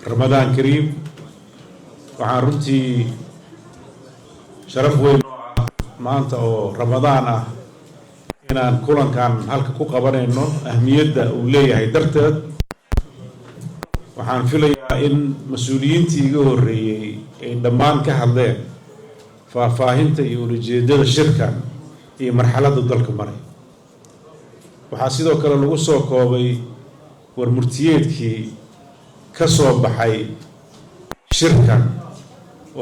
رمضان كريم waxaan runtii sharaf weyn maanta oo Ramadaan ah inaan kulankan halka ku qabanayno ahmiyadda uu leeyahay darteed waxaan filayaa in mas'uuliyiintii iga horeeyay ay dhammaan ka hadleen faahfaahinta iyo ujeedada shirkan iyo marxaladda dalka maray waxaa sidoo kale lagu soo koobay warmurtiyeedkii ka soo baxay shirkan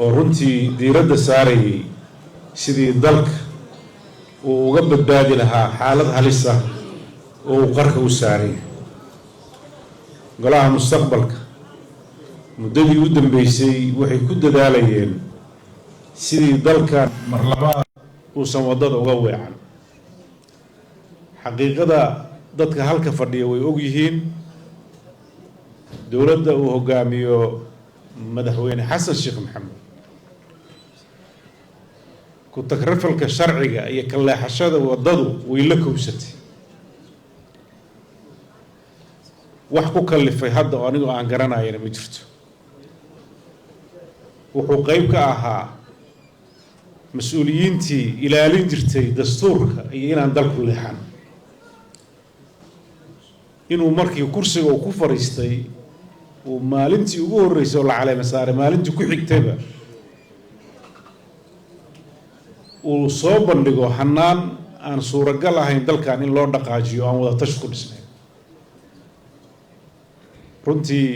oo runtii diiradda saarayay sidii dalka uu uga badbaadi lahaa xaalad halis ah oo uu qarka u saaray golaha mustaqbalka muddadii u dambeysay waxay ku dadaalayeen sidii dalkan mar labaad uusan waddada uga weecan xaqiiqada dadka halka fadhiya way og yihiin dowladda uu hogaamiyo madaxweyne xasan sheekh maxamed ku takrifalka sharciga iyo ka leexashada waddadu way la kowsatay wax ku kallifay hadda oo anigu aan garanayana ma jirto wuxuu qayb ka ahaa mas-uuliyiintii ilaalin jirtay dastuurka iyo inaan dalku leexan inuu markii kursiga uu ku fariistay uu maalintii ugu horreysay oo la caleema saaray maalintii ku xigtayba uu soo bandhigo hanaan aan suuragal ahayn dalkan in loo dhaqaajiyo aan wada tashi ku dhisnayn runtii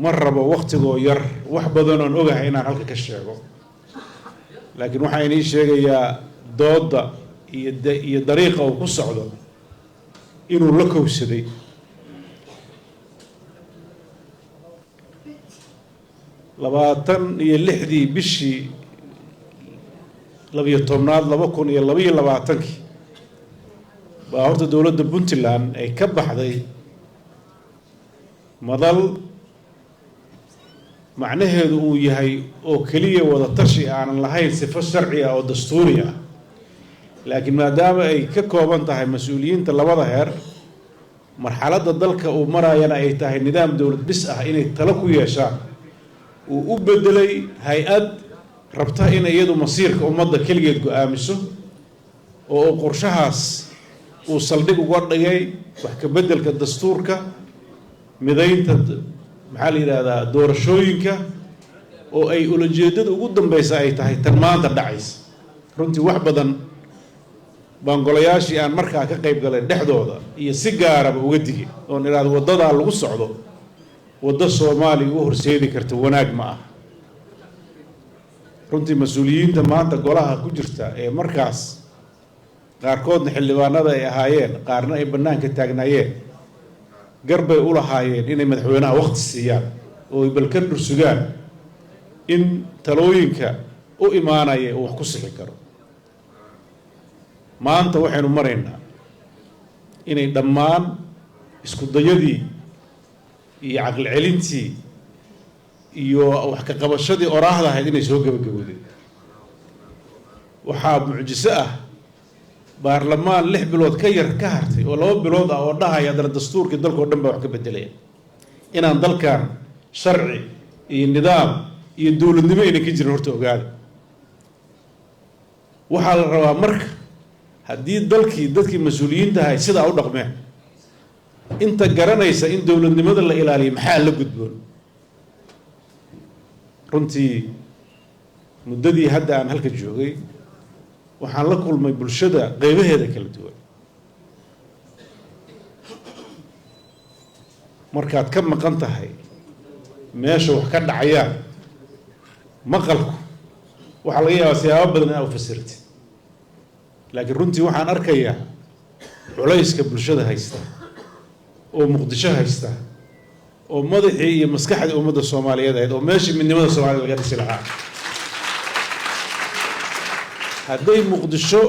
ma rabo waqtigoo yar wax badan oon ogahay inaan halka ka sheego laakiin waxaa inii sheegayaa doodda iyo dariiqa uu ku socdo inuu la kowsaday labaatan iyo lixdii bishii 12 2022 baa horta dowladda Puntland ay ka baxday madal macnaheedu uu yahay oo kaliya wada tashi aan lahayn sifo sharci ah oo dastuuri ah laakiin maadaama ay ka kooban tahay mas'uuliyiinta labada heer marxaladda dalka uu marayana ay tahay nidaam dowlad bis ah inay talo ku yeeshaan uu u bedelay hay-ad rabta in iyadu masiirka ummadda keligeed go'aamiso oo qorshahaas uu saldhig uga dhigay wax ka bedelka dastuurka midaynta maxaa la yiraahdaa doorashooyinka oo ay ulajeedada ugu dambaysa ay tahay tan maanta dhacaysa runtii wax badan baan golayaashii aan markaa ka qayb galay dhexdooda iyo si gaaraba uga digay oon iraahdo waddadaa lagu socdo waddo Soomaaliya u horseedi karta wanaag ma ah runtii mas'uuliyiinta maanta golaha ku jirta ee markaas qaarkoodna xildhibaanada ay ahaayeen qaarna ay bannaanka taagnaayeen garbay u lahaayeen inay madaxweynaha waqti siiyaan oo ay balkan dhursugaan in talooyinka u imaanaya uu wax ku sixi karo maanta waxaynu maraynaa inay dhammaan isku dayadii iyo caqli celintii iyo wax ka qabashadii oraahda ahayd inay soo gabagabowday waxaa mucjiso ah baarlamaan 6 bilood ka yar ka hartay oo 2 bilood ah oo dhahaya dal dastuurkii dalka oo dhan baa wax ka bedelaya inaan dalkan sharci iyo nidaam iyo dowladnimo inay ka jirin horta ogaada waxaa la rabaa marka haddii dadkii mas'uuliyiinta ahay sidaa u dhaqmeen inta garanaysa in dowladnimada la ilaaliyo maxaa la gudboon runtii muddadii hadda aan halka joogay waxaan la kulmay bulshada qaybaheeda kala duwan markaad ka maqan tahay meesha wax ka dhacayaan maqalku waxaa laga yaabaa siyaabo badan inaad u fasirtid laakiin runtii waxaan arkayaa culayska bulshada haysta oo muqdisho haysta oo madaxii iyo maskaxdii ummadda Soomaaliyeed ahayd oo meeshii midnimada Soomaaliya laga dhisi lahaa hadday muqdisho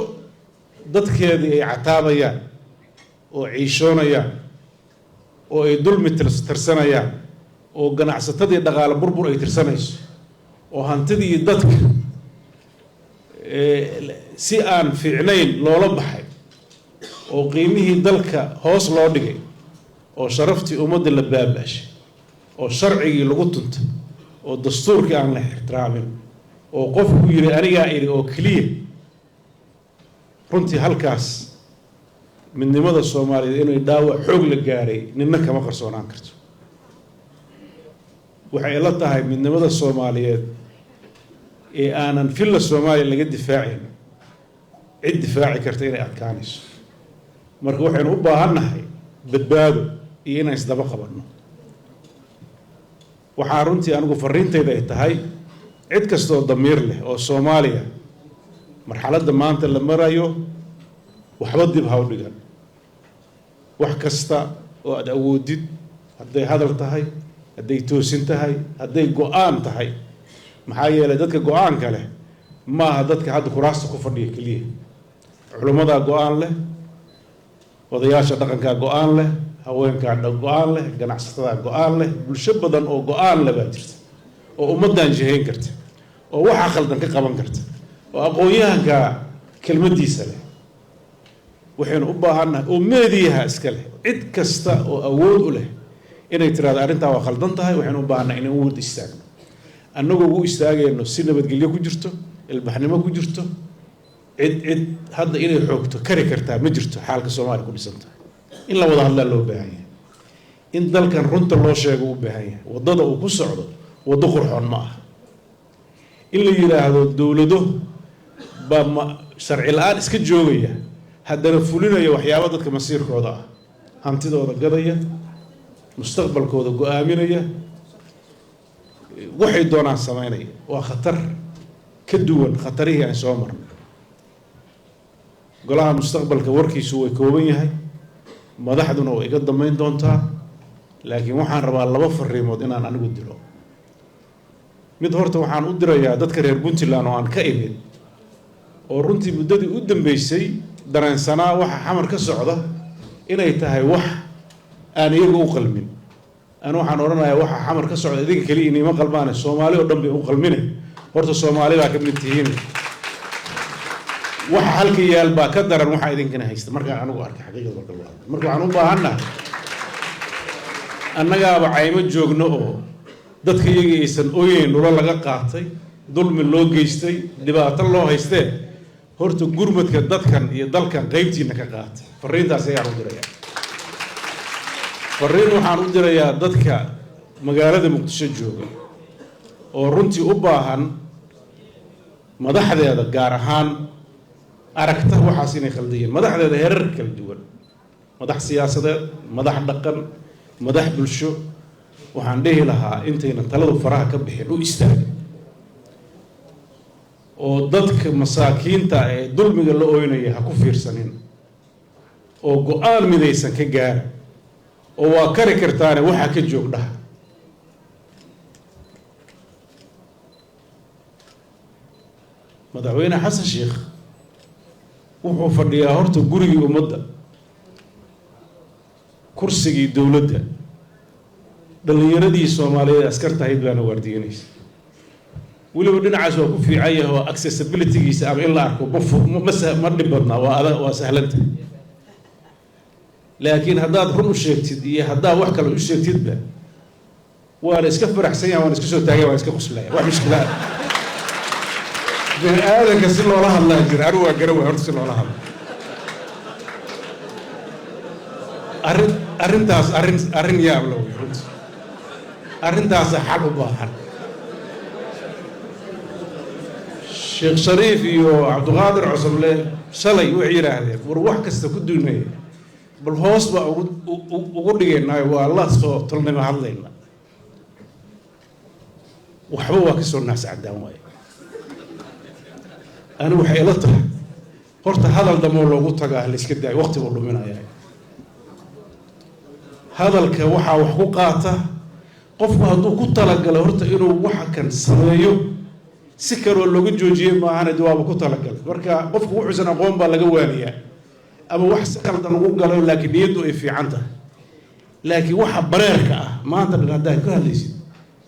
dadkeedii ay cataabayaan oo ciishoonayaan oo ay dulmi tirsanayaan oo ganacsatadii dhaqaale burbur ay tirsanayso oo hantidii dadka si aan fiicnayn loola baxay oo qiimihii dalka hoos loo dhigay oo sharaftii ummadda la baabashay oo sharcigii lagu tuntay oo dastuurkii aan la ixtiraamin oo qofku yiri aniga iri oo kaliya runtii halkaas midnimada Soomaaliyeed inay dhaawac xoog la gaaray ninna kama qarsoonaan karto waxay la tahay midnimada Soomaaliyeed ee aanan filla Soomaaliya laga difaacin cid difaaci karta inay adkaanayso marka waxaynu u baahannahay badbaado iyo inaan isdaba qabanno waxaa runtii anigu fariintayda ay tahay cid kasta oo damiir leh oo Soomaaliya marxaladda maanta la marayo waxba dib ha u dhigan wax kasta oo aad awoodid hadday hadal tahay hadday toosin tahay hadday go'aan tahay maxaa yeelay dadka go'aanka leh maaha dadka hadda kuraasta ku fadhiya kaliya culimada go'aan leh odayaasha dhaqanka go'aan leh haweenka go'aan leh ganacsatada go'aan leh bulsho badan oo go'aan leh baa jirta oo ummadan jihayn karta oo waxa khaldan ka qaban karta oo aqoonyahanka kelmadiisa leh waxaynu u baahannahay oo meediyaha iska leh cid kasta oo awood u leh inay tiraado arrintaa waa khaldan tahay waxaynu u baahannahay inaan u wada istaagno annagoo ugu istaagayno si nabadgelyo ku jirto ilbaxnimo ku jirto cid hadda inay xoogto kari kartaa ma jirto xaalka Soomaaliya ku dhisan tahay in la wada hadla loo baahan yahay in dalkan runta loo sheego u baahan yahay wadada uu ku socdo wado qurxoon ma aha in la yiraahdo dawlado ba sharci la'aan iska joogaya haddana fulinaya waxyaabo dadka masiirkooda ah hantidooda gadaya mustaqbalkooda go'aaminaya waxay doonaan sameynaya waa khatar ka duwan khatarihii aan soo marnay golaha mustaqbalka warkiisu way kooban yahay madaxduna way iga dambeyn doontaa laakiin waxaan rabaa laba fariimood inaan anigu diro mid horta waxaan u dirayaa dadka reer Puntland oo aan ka imid oo runtii muddadii u dambeysay dareensanaa waxa xamar ka socda inay tahay wax aan iyaga u qalmin أنا waxaan oranayaa waxa xamar ka socda idinka kaliya inima qalbaan Soomaali oo dhanbe u qalminay horta Soomaali baa ka mid tihiin waxa halka yaal baa ka daran waxa idinkana haysta marka anigu arkay xaqiiqada dhawaa marka waxaan u baahanahay annagaaba cayma joogno oo dadka iyaga aysan ooyeen nolol laga qaatay dulmi loo geystay dhibaato loo haystay horta gurmadka dadkan iyo dalkan qaybtiina ka qaatay fariintaas ayaan u dirayaa fariin waxaan u dirayaa dadka magaalada Muqdisho jooga oo runtii u baahan madaxdeeda gaar ahaan aragta waxaas inay khaldiyeen madaxdeeda heerar kala duwan madax siyaasadeed madax dhaqan madax bulsho waxaan dhihi lahaa intayna taladu faraha ka bixin u istaag oo dadka masaakiinta ee dulmiga la ooynaya ha ku fiirsanin oo go'aan midaysan ka gaar oo waa kari kartaane waxa ka joogdha madaxweyne xasan sheekh wuxuu fadhiyaa horta gurigii ummadda kursigii dawladda dhalinyaradii Soomaaliyeed askarta ahayd baana waardiyeynaysa waliba dhinacaas waa ku fiican yahay oo accessibility-giisa ama in la arko ma dhib badna waa sahlanta laakiin haddaad run u sheegtid iyo haddaad wax kale u sheegtidba waa la iska faraxsan yahay waan iska soo taagay waan iska quslaya wax mushkila bini aadanka si loola hadlaa jira anigu waa garan waay horta si loola hadlo arrintaas arrin yaab la wey runti arrintaas xal u baahan Sheekh Shariif iyo Cabdiqaadir Cusable shalay waxay yiraahdeen war wax kasta ku duunay bal hoos ba ugu dhigeynaa waa la soo tolnimo hadlayna waxba waa ka soo naas cadaan waay أنا وحي لطه horta hadal damo loogu tagaa la iska daay waqti uu dhuminaya hadalka waxa wax ku qaata qofku hadduu ku talagalo horta inuu waxa kan sameeyo si karo looga joojiyo ma ahan jawaab ku talagal marka qofku wuxuu aqoon baa laga waaniyaa ama wax si qaldan ugu galo laakiin niyadu ay fiican tahay laakiin waxa bareerka ah maanta hadda ka hadlaysid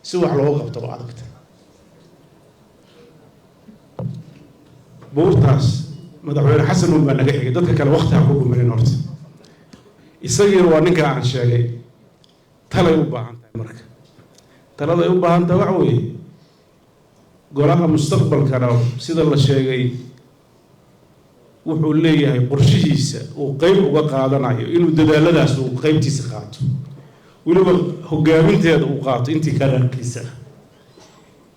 si wax loo qabto waa adagta buurtaas madaxweyne xasan uu baa naga xigay dadka kale waqti ha ku gumarin horta isagii waa ninka aan sheegay talay u baahan tahay marka talada ay u baahan tahay waxa weeye golaha mustaqbalkana sida la sheegay wuxuu leeyahay qorshihiisa uu qayb uga qaadanayo inuu dadaaladaas uu qaybtiisa qaato weliba hogaaminteeda uu qaato intii karaarkiisa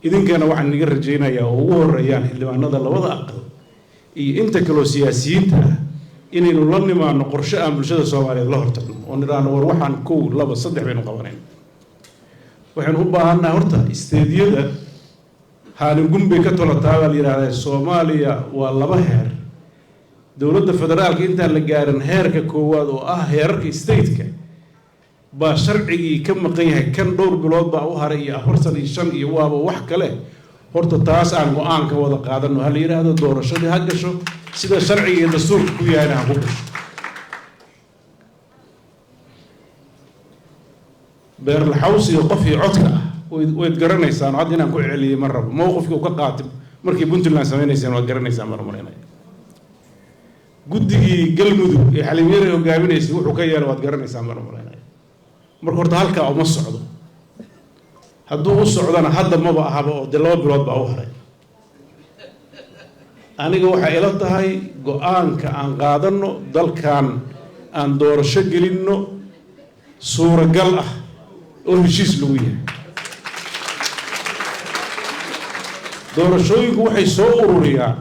idinkana waxaan iga rajaynayaa oo ugu horeeyaan xildhibaanada labada aqal iyo inta kaloo siyaasiyiinta ah inaynu la nimaano qorshe aan bulshada Soomaaliyeed la hortagno oo nidhaahno war waxaan 1 2 3 baynu qabanayn waxaan u baahannahay horta isteediyada haalin gumbe ka tolataa la yiraahdaa Soomaaliya waa laba heer dawladda federaalka inta la gaarin heerka koowaad oo ah heerarka state-ka ba sharcigii ka maqan yahay kan dhowr bilood baa u haray iyo 45 iyo waaba wax kale horta taas aan go'aan ka wada qaadano hal yiraahdo doorashadii ha gasho sida sharciga iyo dastuurka ku yahay ha ku gasho beer la xawsi qof iyo codka ah way garanaysaan hadda inaan ku celiyay mar rabo mowqifka uu ka qaatay markii Puntland sameeynaysan waa garanaysaan mar mareynay guddigii galmudug ee xalimeeyay hogaaminaysa wuxuu ka yeelay waad garanaysaan mar mareynay marka horta halka uma socdo hadduu u socdana hadda maba ahaba oo de 2 bilood baa u haray aniga waxa ila tahay go'aanka aan qaadano dalkan aan doorasho gelino suuragal ah oo heshiis lagu yahay doorashooyinku waxay soo ururiyaan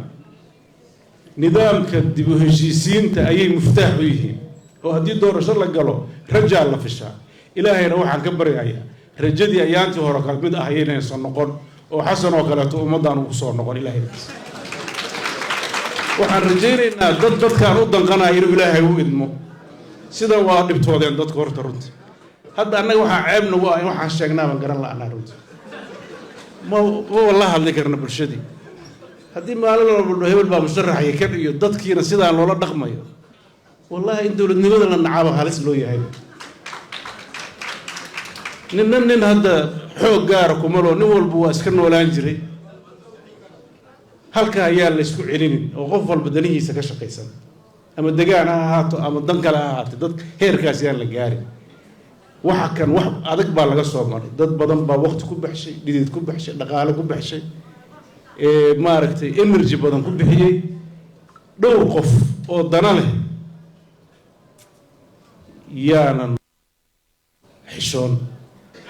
nidaamka dib u heshiisiinta ayay muftaax u yihiin oo haddii doorasho la galo rajaa la fishaa ilaahayna waxaan ka baryayaa rajadii ayaantii hore ka mid ah inaysan noqon oo xasan oo kaleeto ummadaan ugu soo noqon ilaahayna waxaan rajaynaynaa dadkaan u danqanayo inuu ilaahay u idmo sida waa dhibtoodeen dadka horta runtii hadda annaga waxaa ceeb nagu ah in waxaan sheegnaa baan garan la'aanaa runtii ma walla hadli karna bulshadii haddii maalin walba hebel baa musharaxaya kan iyo dadkiina sidaa loola dhaqmayo wallaahi in dowladnimada la nacaabo halis loo yahay nin hadda xoog gaara kumalo nin walba waa iska noolaan jiray halka ayaa la isku celinin oo qof walba danihiisa ka shaqaysan ama degaan ha ahaato ama dan kale ha ahaato dad heerkaas yaan la gaarin waxa kan wax adag baa laga soo maray dad badan baa waqti ku baxshay dhidid ku baxshay dhaqaale ku baxshay maaragtay energy badan ku bixiyay dhowr qof oo dana leh yaanan xishoon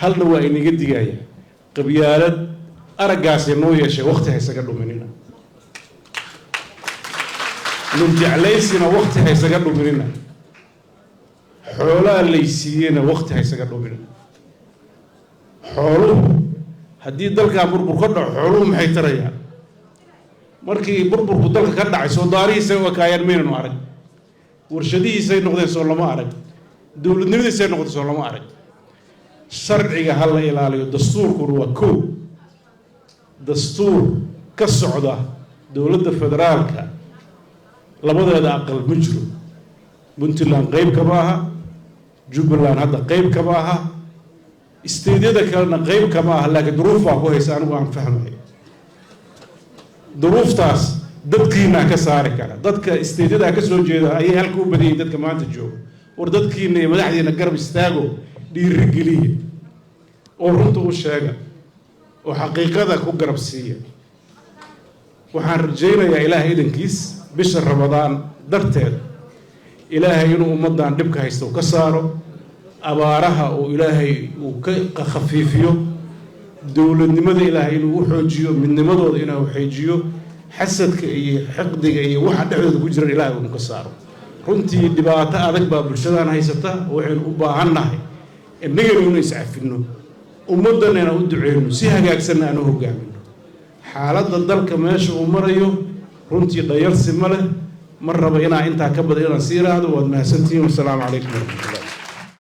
halna waa inaga digaya qabyaalad araggaas noo yeeshay waqti haysaga dhuminina min jeclaysina waqti haysaga dhuminina xoolaha laysiiyena waqti haysaga dhuminina xooluhu haddii dalkan burbur ka dhaco xooluhu maxay tarayaan markii burburku dalka ka dhacay soo daarihiisay u ekaayeen maynanu arag warshadihiisay noqdeen soo lama arag dowladnimadiisay noqdeen soo lama arag sharciga ha la ilaaliyo dastuurkuna waa kow dastuur ka socda dowladda federaalka labadeeda aqal ma jiro Puntland qayb kama aha Jubbaland hadda qayb kama aha isteedyada kalena qayb kama aha laakiin duruuf baa ku haysa anigu aan fahmayo duruuftaas dadkiina ka saari kara dadka isteedyada ka soo jeeda ayay halka u badiyay dadka maanta jooga war dadkiina iyo madaxdiina garab istaago dhiirigeliya oo runta u sheega oo xaqiiqada ku garab siiya waxaan rajaynayaa ilaahay idankiis bisha Ramadaan darteed ilaahay inuu ummadan dhibka haysto ka saaro abaaraha oo ilaahay uu ka khafiifiyo dowladnimada ilaahay inuu u xoojiyo midnimadooda inuu xoojiyo xasadka iyo xaqdiga iyo waxa dhexdooda ku jira ilaahay uu ka saaro runtii dhibaato adag baa bulshadaan haysata waxaan u baahannahay innaga inuu iscafino ummadana u duceeyno si hagaagsan aan u hogaamino xaaladda dalka meesha uu marayo runtii dhayalsi ma leh mar raba inaa intaa ka badan inaan sii raado waad mahadsantihiin. Assalaamu calaykum warahmatullahi